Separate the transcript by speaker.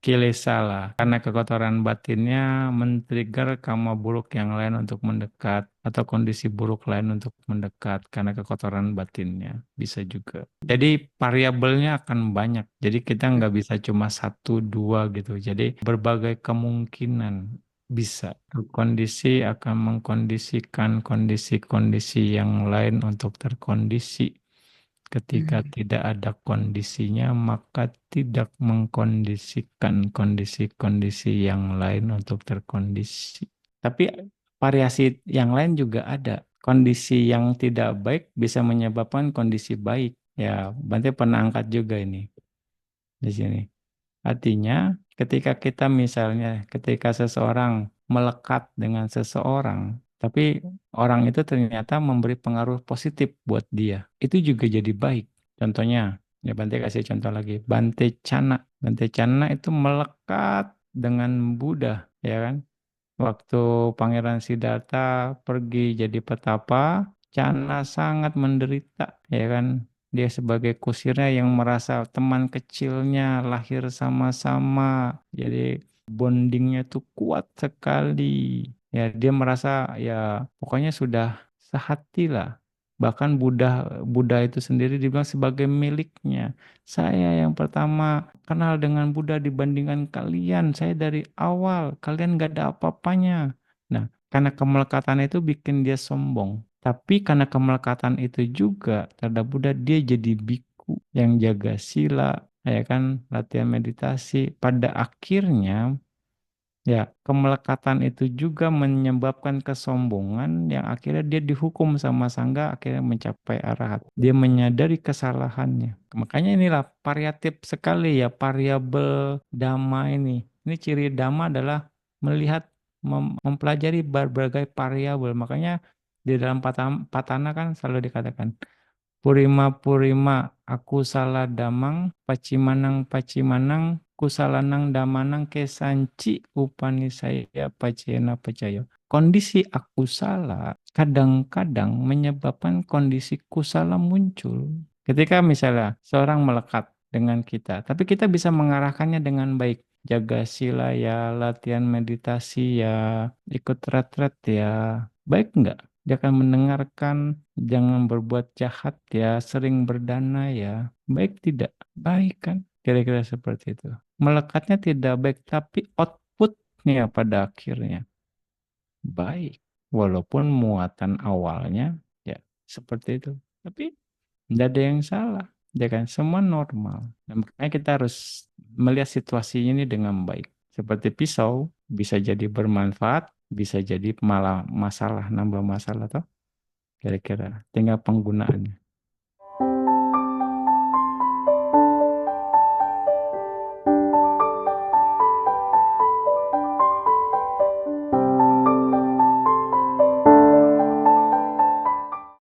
Speaker 1: kilesa lah. Karena kekotoran batinnya men-trigger karma buruk yang lain untuk mendekat atau kondisi buruk lain untuk mendekat karena kekotoran batinnya bisa juga. Jadi variabelnya akan banyak. Jadi kita nggak bisa cuma satu dua gitu. Jadi berbagai kemungkinan bisa. Kondisi akan mengkondisikan kondisi-kondisi yang lain untuk terkondisi. Ketika
Speaker 2: Hmm.
Speaker 1: tidak ada kondisinya, maka tidak mengkondisikan kondisi-kondisi yang lain untuk terkondisi. Tapi variasi yang lain juga ada. Kondisi yang tidak baik bisa menyebabkan kondisi baik. Ya, Bante pernah angkat juga ini di sini. Artinya, ketika kita misalnya, ketika seseorang melekat dengan seseorang, tapi orang itu ternyata memberi pengaruh positif buat dia, itu juga jadi baik. Contohnya, ya Bante kasih contoh lagi, Bante Cana. Bante Cana itu melekat dengan Buddha, ya kan? Waktu Pangeran Siddhartha pergi jadi petapa, Cana sangat menderita, ya kan? Dia sebagai kusirnya yang merasa teman kecilnya lahir sama-sama, jadi bondingnya tuh kuat sekali. Ya, dia merasa ya pokoknya sudah sehati lah. Bahkan Buddha Buddha itu sendiri dibilang sebagai miliknya. Saya yang pertama kenal dengan Buddha dibandingkan kalian. Saya dari awal, kalian gak ada apa-apanya. Nah, karena kemelekatan itu bikin dia sombong. Tapi karena kemelekatan itu juga terhadap Buddha, dia jadi biku yang jaga sila, ya kan, latihan meditasi. Pada akhirnya, ya, kemelekatan itu juga menyebabkan kesombongan yang akhirnya dia dihukum sama sangga, akhirnya mencapai arahat. Dia menyadari kesalahannya. Makanya inilah variatif sekali ya, variabel dhamma ini. Ini ciri dhamma adalah melihat, mempelajari berbagai variabel. Makanya di dalam patana kan selalu dikatakan, Purima Purima aku salah damang pacimanang pacimanang kusalanang damanang kesanci upani saya pacena percaya. Kondisi aku salah kadang-kadang menyebabkan kondisi kusala muncul. Ketika misalnya seorang melekat dengan kita, tapi kita bisa mengarahkannya dengan baik. Jaga sila ya, latihan meditasi ya, ikut retret ya. Baik enggak? Dia akan mendengarkan, jangan berbuat jahat ya, sering berdana ya. Baik tidak? Baik kan? Kira-kira seperti itu. Melekatnya tidak baik, tapi outputnya pada akhirnya baik. Walaupun muatan awalnya ya seperti itu. Tapi tidak ada yang salah. Ya kan? Semua normal. Nah, makanya kita harus melihat situasinya ini dengan baik. Seperti pisau, bisa jadi bermanfaat, bisa jadi malah masalah, nambah masalah toh. Kira-kira tinggal penggunaannya.